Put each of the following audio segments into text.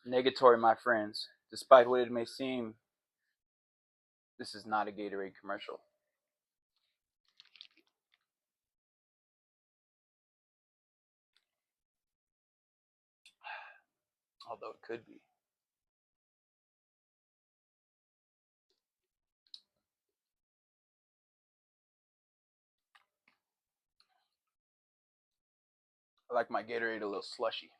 Negatory, my friends. Despite what it may seem, this is not a Gatorade commercial. Although it could be. I like my Gatorade a little slushy.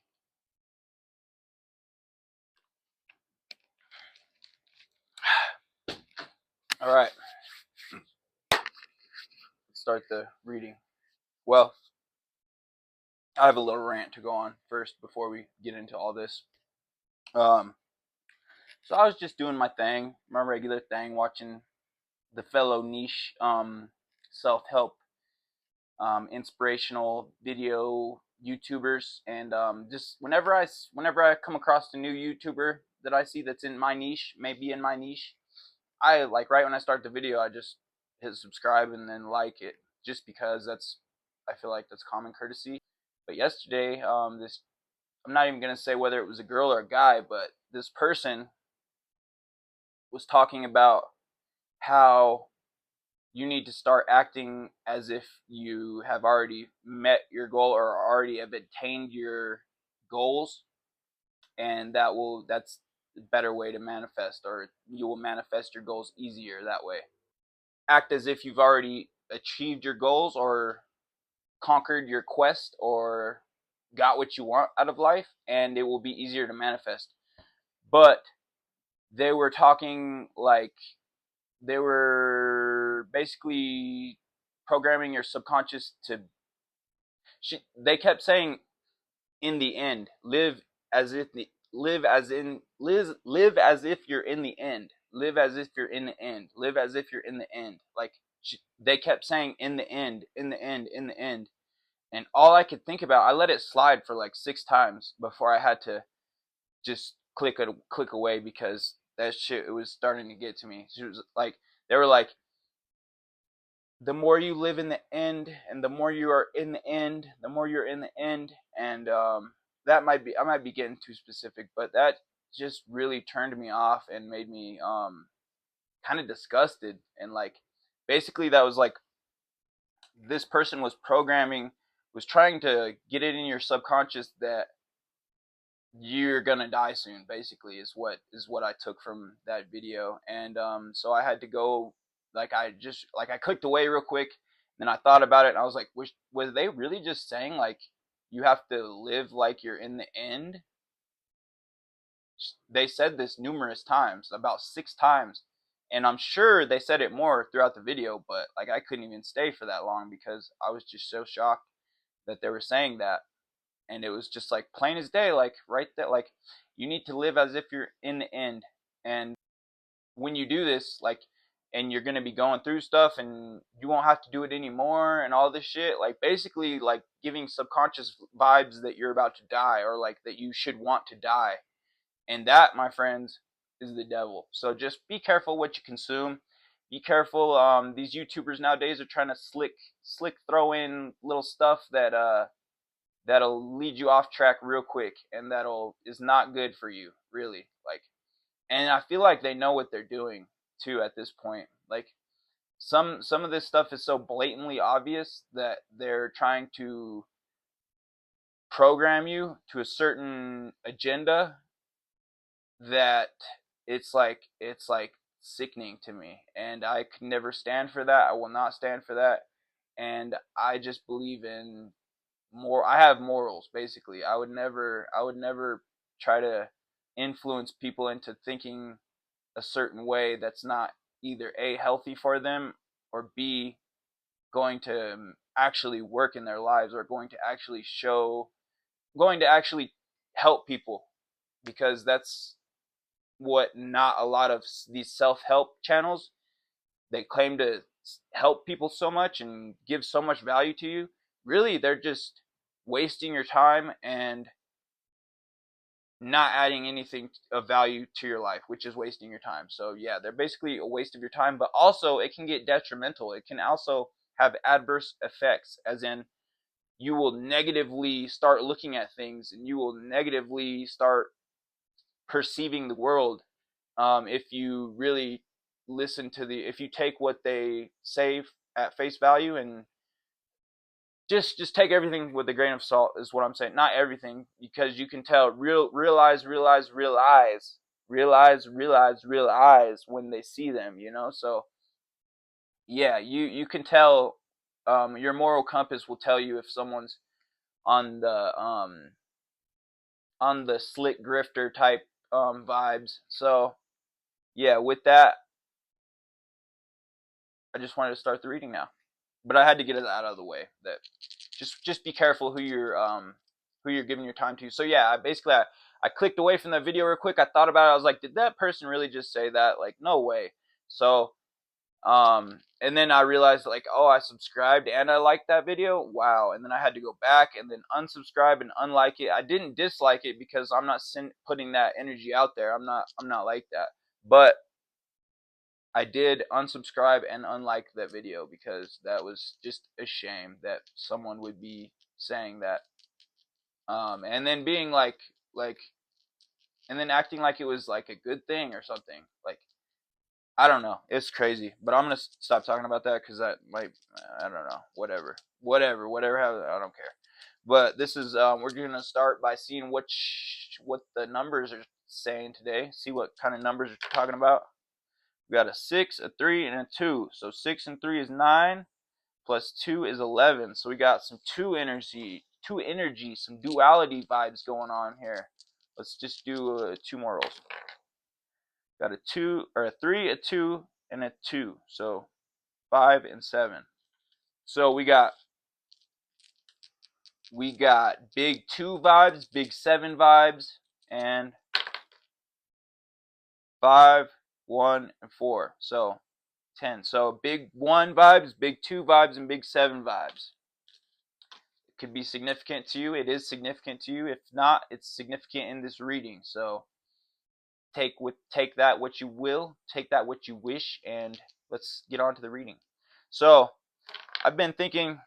All right, let's start the reading. Well, I have a little rant to go on first before we get into all this. Um, so I was just doing my thing, my regular thing, watching the fellow niche self-help inspirational video YouTubers, and just whenever I come across a new YouTuber that I see that's in my niche, maybe in my niche, I like right when I start the video, I just hit subscribe and then like it, just because I feel like that's common courtesy. But yesterday, this I'm not even gonna say whether it was a girl or a guy, but this person was talking about how you need to start acting as if you have already met your goal or already have attained your goals, and that's a better way to manifest, or you will manifest your goals easier that way. Act as if you've already achieved your goals or conquered your quest or got what you want out of life, and it will be easier to manifest. But they were talking like they were basically programming your subconscious to they kept saying, in the end, live as if you're in the end, live as if you're in the end, live as if you're in the end. Like they kept saying, in the end, in the end, in the end. And all I could think about, I let it slide for like 6 times before I had to just click away, because that shit, it was starting to get to me. She was like, they were like, the more you live in the end, and the more you are in the end, the more you're in the end. And that might be, I might be getting too specific, but that just really turned me off and made me kind of disgusted. And like, basically, that was like, this person was trying to get it in your subconscious that you're gonna die soon, basically, is what I took from that video. And so I had to go, like, I clicked away real quick. Then I thought about it, and I was like, was they really just saying like you have to live like you're in the end? They said this numerous times, about 6 times, and I'm sure they said it more throughout the video, but like I couldn't even stay for that long because I was just so shocked that they were saying that. And it was just like plain as day, like right there, like, you need to live as if you're in the end. And when you do this, like, and you're going to be going through stuff and you won't have to do it anymore and all this shit, like basically like giving subconscious vibes that you're about to die, or like that you should want to die. And that, my friends, is the devil. So just be careful what you consume. Be careful. These YouTubers nowadays are trying to slick throw in little stuff that'll lead you off track real quick, and that'll is not good for you, really. Like, and I feel like they know what they're doing too at this point. Like, some of this stuff is so blatantly obvious that they're trying to program you to a certain agenda, that it's like sickening to me, and I could never stand for that. I will not stand for that. And I just believe in I have morals, basically. I would never try to influence people into thinking a certain way that's not either A, healthy for them, or B, going to actually work in their lives, or going to actually help people. Because that's what not a lot of these self-help channels, they claim to help people so much and give so much value to you. Really, they're just wasting your time and not adding anything of value to your life, which is wasting your time. So yeah, they're basically a waste of your time, but also it can get detrimental. It can also have adverse effects, as in you will negatively start looking at things, and you will negatively start perceiving the world, if you really listen to if you take what they say at face value, and just take everything with a grain of salt is what I'm saying. Not everything, because you can tell realize when they see them, you know. So yeah, you can tell. Your moral compass will tell you if someone's on the um on the slick grifter type vibes. So yeah, with that, I just wanted to start the reading now, but I had to get it out of the way. That just be careful who you're giving your time to. So yeah, I clicked away from that video real quick. I thought about it. I was like, did that person really just say that? Like, no way. So and then I realized, like, oh, I subscribed and I liked that video. Wow. And then I had to go back and then unsubscribe and unlike it. I didn't dislike it because I'm not putting that energy out there. I'm not like that. But I did unsubscribe and unlike that video because that was just a shame that someone would be saying that. And then being like and then acting like it was like a good thing or something. Like, I don't know. It's crazy. But I'm gonna stop talking about that because that might, I don't know. Whatever. I don't care. But this is we're gonna start by seeing what the numbers are saying today. See what kind of numbers we're talking about. We got a 6, a 3, and a 2. So 6 and 3 is 9, plus 2 is 11. So we got some two energy, some duality vibes going on here. Let's just do 2 more rolls. Got a 2 or a 3, a 2, and a 2. So 5 and 7. So we got big 2 vibes, big 7 vibes, and 5, 1, and 4. So 10. So big 1 vibes, big 2 vibes, and big 7 vibes. It could be significant to you. It is significant to you. If not, it's significant in this reading. So take that what you will, take that what you wish, and let's get on to the reading. So I've been thinking,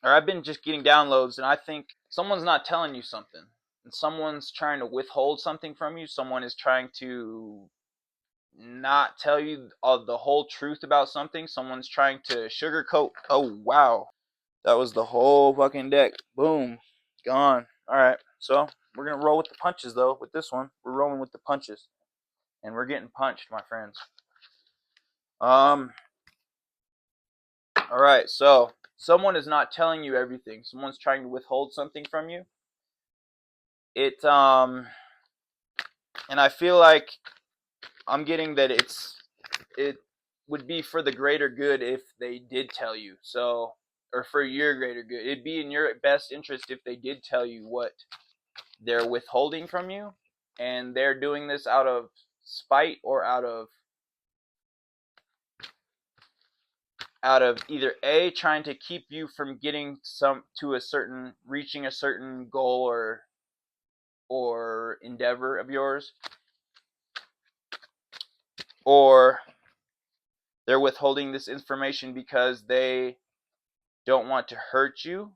or I've been just getting downloads, and I think someone's not telling you something, and someone's trying to withhold something from you. Someone is trying to not tell you the whole truth about something. Someone's trying to sugarcoat. Oh wow, that was the whole fucking deck. Boom, gone. All right, so we're gonna roll with the punches though. With this one, we're rolling with the punches, and we're getting punched, my friends. All right, so someone is not telling you everything. Someone's trying to withhold something from you. And I feel like I'm getting that it would be for the greater good if they did tell you. So, or for your greater good. It'd be in your best interest if they did tell you what they're withholding from you, and they're doing this out of spite or out of either A, trying to keep you from getting reaching a certain goal or endeavor of yours, or they're withholding this information because they don't want to hurt you.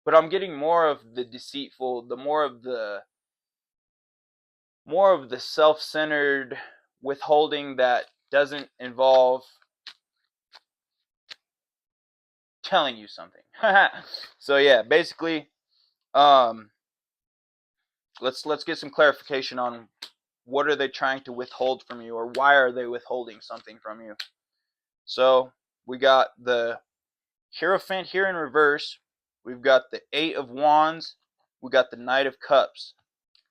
But I'm getting more of the deceitful, more of the self-centered withholding that doesn't involve telling you something. So yeah, basically, let's get some clarification on what are they trying to withhold from you, or why are they withholding something from you. So we got the Hierophant here in reverse. We've got the 8 of Wands. We got the Knight of Cups.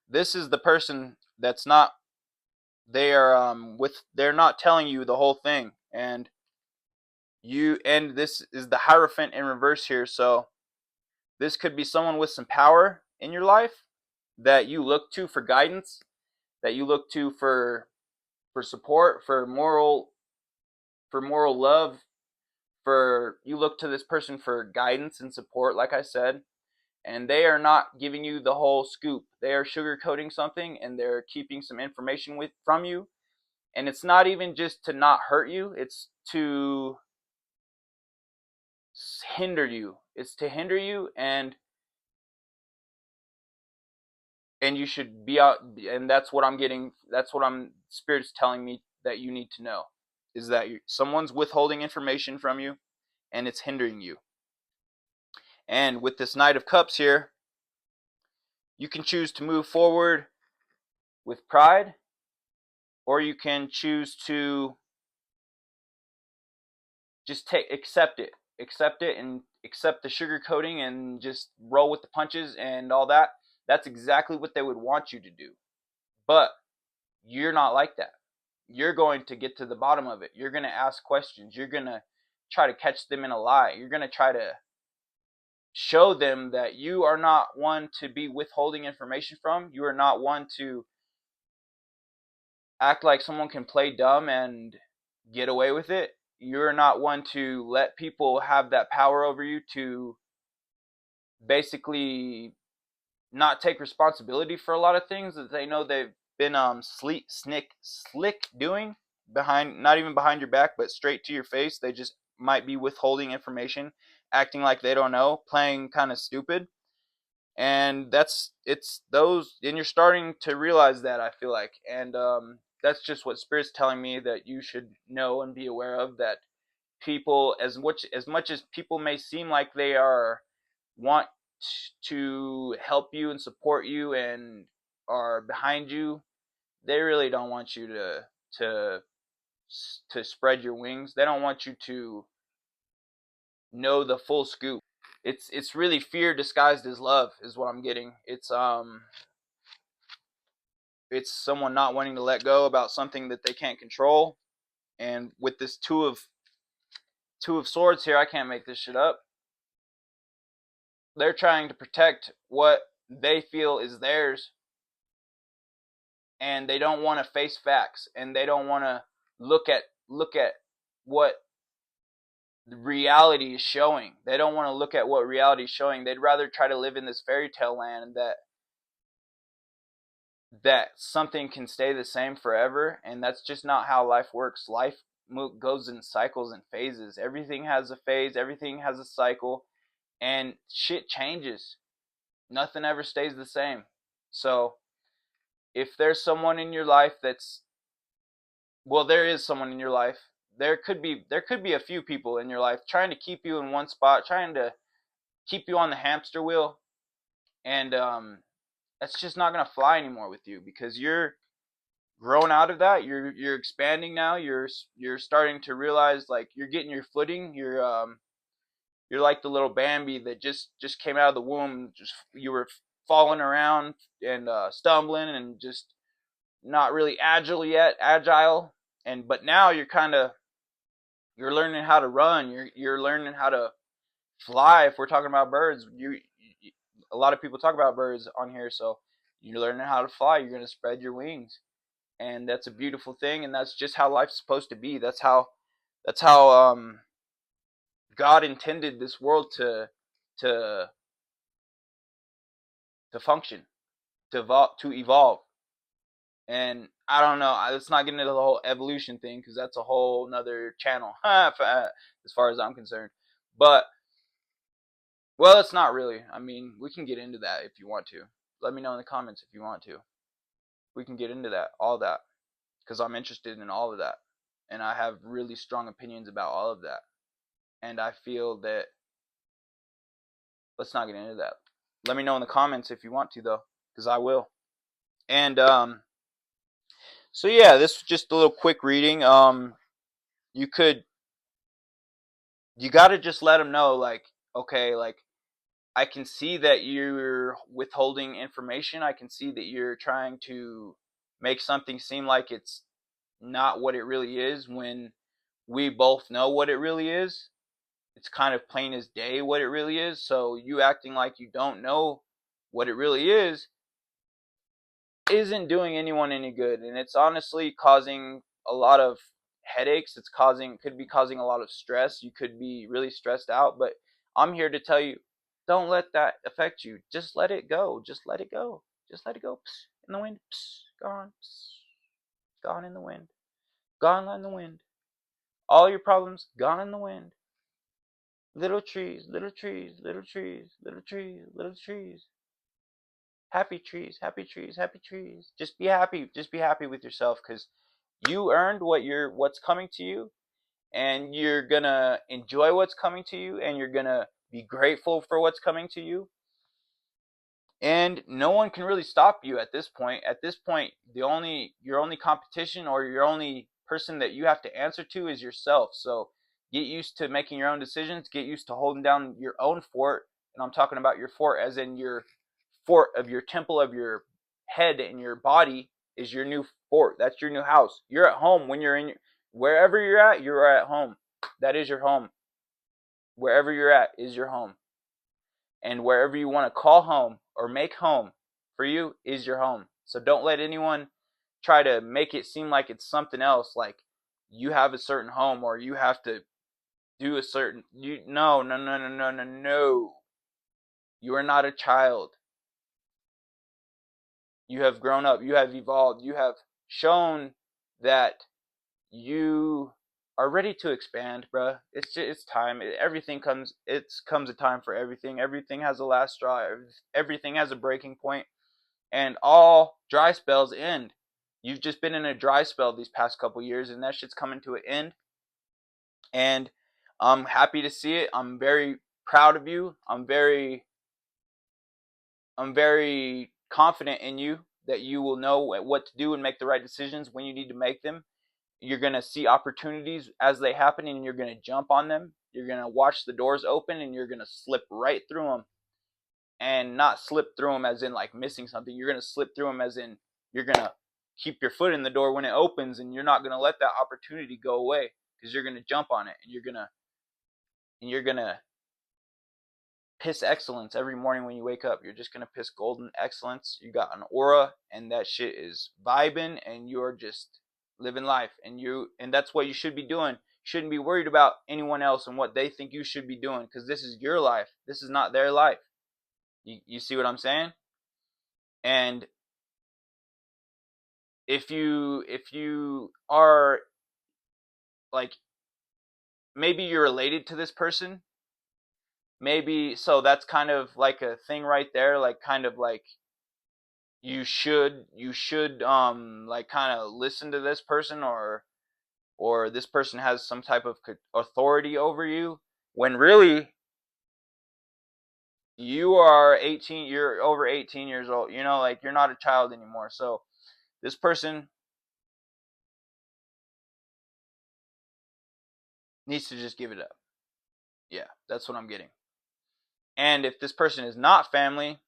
This is the person that's not. They're not telling you the whole thing, and this is the Hierophant in reverse here. So this could be someone with some power in your life that you look to for guidance, that you look to for support, for moral love, you look to this person for guidance and support, like I said, and they are not giving you the whole scoop. They are sugarcoating something, and they're keeping some information from you. And it's not even just to not hurt you, it's to hinder you. It's to hinder you, and and you should be out. And that's what I'm getting. That's what I'm Spirit's telling me that you need to know is that someone's withholding information from you, and it's hindering you. And with this Knight of Cups here, you can choose to move forward with pride, or you can choose to just accept it, and accept the sugar coating, and just roll with the punches and all that. That's exactly what they would want you to do. But you're not like that. You're going to get to the bottom of it. You're going to ask questions. You're going to try to catch them in a lie. You're going to try to show them that you are not one to be withholding information from. You are not one to act like someone can play dumb and get away with it. You're not one to let people have that power over you to basically not take responsibility for a lot of things that they know they've been slick doing behind, not even behind your back, but straight to your face. They just might be withholding information, acting like they don't know, playing kind of stupid. And it's those, and you're starting to realize that, I feel like. And that's just what Spirit's telling me that you should know and be aware of, that people, as much as people may seem like they are want to help you and support you and are behind you, they really don't want you to to spread your wings. They don't want you to know the full scoop. It's really fear disguised as love is what I'm getting. It's someone not wanting to let go about something that they can't control. And with this two of swords here, I can't make this shit up. They're trying to protect what they feel is theirs, and they don't want to face facts, and they don't want to look at what reality is showing. They don't want to look at what reality is showing. They'd rather try to live in this fairy tale land that something can stay the same forever, and that's just not how life works. Life goes in cycles and phases. Everything has a phase, everything has a cycle, and shit changes. Nothing ever stays the same. So if there's someone in your life that's, well, there is someone in your life. There could be a few people in your life trying to keep you in one spot, trying to keep you on the hamster wheel, and that's just not gonna fly anymore with you, because you're grown out of that. You're expanding now. You're starting to realize, like, you're getting your footing. You're like the little Bambi that just came out of the womb. Just you were falling around and stumbling and just not really agile, and but now you're learning how to run. You're learning how to fly. If we're talking about birds, a lot of people talk about birds on here, so you're learning how to fly. You're gonna spread your wings, and that's a beautiful thing. And that's just how life's supposed to be. That's how God intended this world to to function, to evolve. And I don't know. Let's not get into the whole evolution thing, because that's a whole nother channel, as far as I'm concerned. But, well, it's not really. I mean, we can get into that if you want to. Let me know in the comments if you want to. We can get into that, all that, because I'm interested in all of that, and I have really strong opinions about all of that. And I feel that, let's not get into that. Let me know in the comments if you want to, though, because I will. And so yeah, this was just a little quick reading. You could, you got to just let them know, like, okay, like, I can see that you're withholding information. I can see that you're trying to make something seem like it's not what it really is, when we both know what it really is. It's kind of plain as day what it really is. So you acting like you don't know what it really is isn't doing anyone any good, and it's honestly causing a lot of headaches. Could be causing a lot of stress. You could be really stressed out, but I'm here to tell you, don't let that affect you. Just let it go. Just let it go. Just let it go. Psst, in the wind. Psst, gone. Psst, gone in the wind. Gone in the wind. All your problems gone in the wind. Little trees, little trees, little trees, little trees, little trees. Happy trees, happy trees, happy trees. Just be happy. Just be happy with yourself, because you earned what's coming to you, and you're gonna enjoy what's coming to you, and you're gonna be grateful for what's coming to you. And no one can really stop you at this point. At this point, your only competition, or your only person that you have to answer to, is yourself. So get used to making your own decisions. Get used to holding down your own fort. And I'm talking about your fort as in your fort of your temple of your head and your body is your new fort. That's your new house. You're at home when you're in wherever you're at. You're at home. That is your home. Wherever you're at is your home, and wherever you want to call home or make home for you is your home. So don't let anyone try to make it seem like it's something else, like you have a certain home or you have to do a certain you no no no no no no no. You are not a child. You have grown up, you have evolved, you have shown that you are ready to expand, bruh. It's time. Everything comes. It comes a time for everything. Everything has a last straw. Everything has a breaking point, and all dry spells end. You've just been in a dry spell these past couple years, and that shit's coming to an end. And I'm happy to see it. I'm very proud of you. I'm very confident in you that you will know what to do and make the right decisions when you need to make them. You're going to see opportunities as they happen, and you're going to jump on them. You're going to watch the doors open, and you're going to slip right through them. And not slip through them as in like missing something. You're going to slip through them as in you're going to keep your foot in the door when it opens, and you're not going to let that opportunity go away, because you're going to jump on it, and you're going to piss excellence every morning when you wake up. You're just going to piss golden excellence. You got an aura, and that shit is vibing, and you're just living life, and that's what you should be doing. You shouldn't be worried about anyone else and what they think you should be doing, because this is your life. This is not their life. You see what I'm saying? And if you are like, maybe you're related to this person, maybe, so that's kind of like a thing right there, like kind of like you should like kind of listen to this person, or this person has some type of authority over you, when really you're over 18 years old, like you're not a child anymore. So this person needs to just give it up. Yeah, that's what I'm getting. And if this person is not family,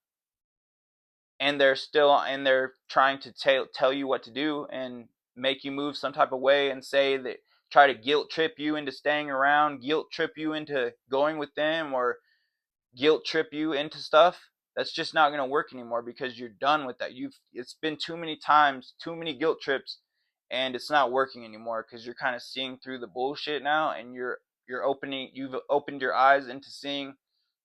and they're trying to tell you what to do and make you move some type of way, and say that, try to guilt trip you into staying around, guilt trip you into going with them, or guilt trip you into stuff, that's just not going to work anymore, because you're done with that. It's been too many times, too many guilt trips, and it's not working anymore, because you're kind of seeing through the bullshit now, and you've opened your eyes into seeing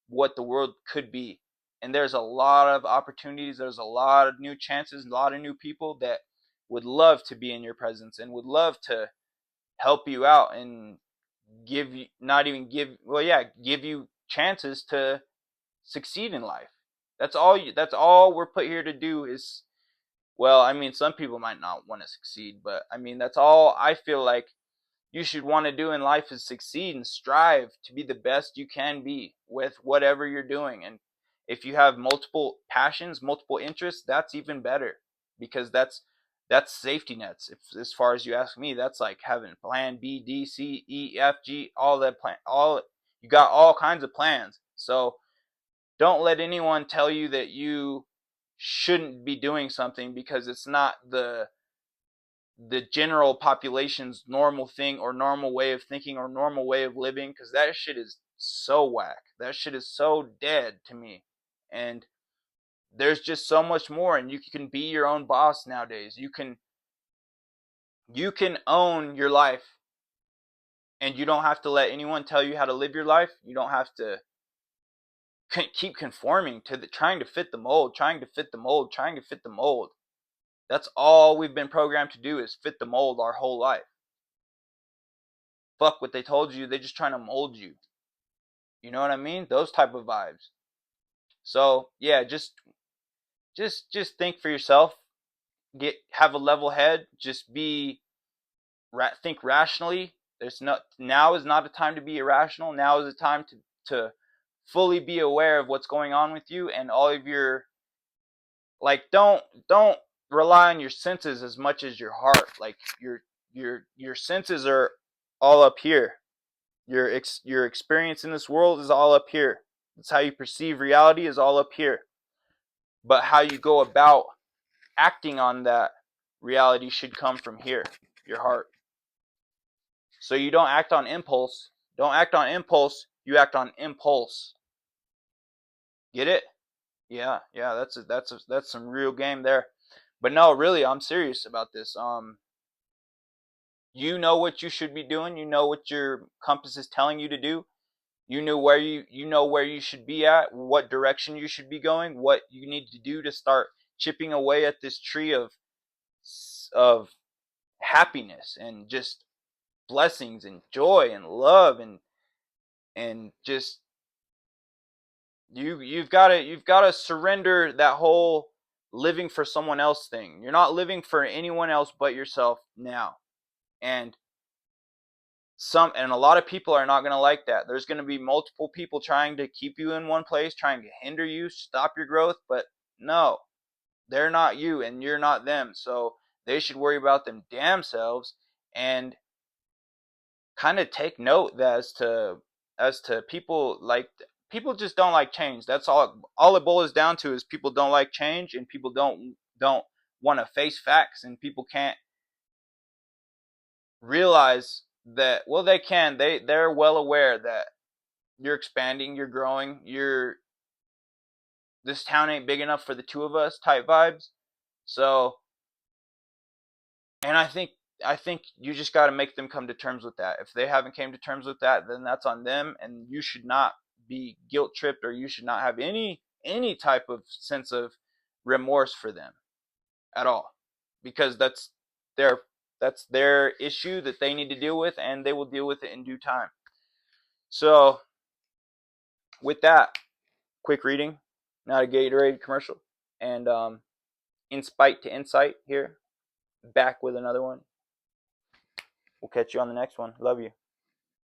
what the world could be. And there's a lot of opportunities, there's a lot of new chances, a lot of new people that would love to be in your presence, and would love to help you out, and give you, not even give, well, yeah, give you chances to succeed in life. That's all we're put here to do is, well, I mean, some people might not want to succeed, but I mean, that's all I feel like you should want to do in life, is succeed and strive to be the best you can be with whatever you're doing. And if you have multiple passions, multiple interests, that's even better, because that's safety nets. If, as far as you ask me, that's like having plan B, D, C, E, F, G, all that plan, all you got all kinds of plans. So don't let anyone tell you that you shouldn't be doing something because it's not the general population's normal thing, or normal way of thinking, or normal way of living, because that shit is so whack. That shit is so dead to me. And there's just so much more, and you can be your own boss nowadays. You can own your life, and you don't have to let anyone tell you how to live your life. You don't have to keep conforming to trying to fit the mold, trying to fit the mold, trying to fit the mold. That's all we've been programmed to do, is fit the mold our whole life. Fuck what they told you. They're just trying to mold you. You know what I mean? Those type of vibes. So yeah, just just think for yourself. Have a level head. Just think rationally. Now is not a time to be irrational. Now is a time to fully be aware of what's going on with you and all of your, like, don't rely on your senses as much as your heart. Like your senses are all up here. Your experience in this world is all up here. It's how you perceive reality is all up here. But how you go about acting on that reality should come from here, your heart. So you don't act on impulse. Don't act on impulse. You act on impulse. Get it? Yeah, yeah. That's some real game there. But no, really, I'm serious about this. You know what you should be doing. You know what your compass is telling you to do. You know where you should be at, what direction you should be going, what you need to do to start chipping away at this tree of happiness and just blessings and joy and love and just you've got to surrender that whole living for someone else thing. You're not living for anyone else but yourself now. And a lot of people are not going to like that. There's going to be multiple people trying to keep you in one place, trying to hinder you, stop your growth, but no. They're not you and you're not them. So they should worry about them damn selves and kind of take note that as to people, like, people just don't like change. That's all it boils down to, is people don't like change, and people don't want to face facts, and people can't realize that, well, they can. They're well aware that you're expanding, you're growing, this town ain't big enough for the two of us type vibes. So, and I think you just got to make them come to terms with that. If they haven't came to terms with that, then that's on them, and you should not be guilt tripped, or you should not have any type of sense of remorse for them at all, because their that's their issue that they need to deal with, and they will deal with it in due time. So, with that quick reading, not a Gatorade commercial, and in spite to insight here, back with another one. We'll catch you on the next one. Love you.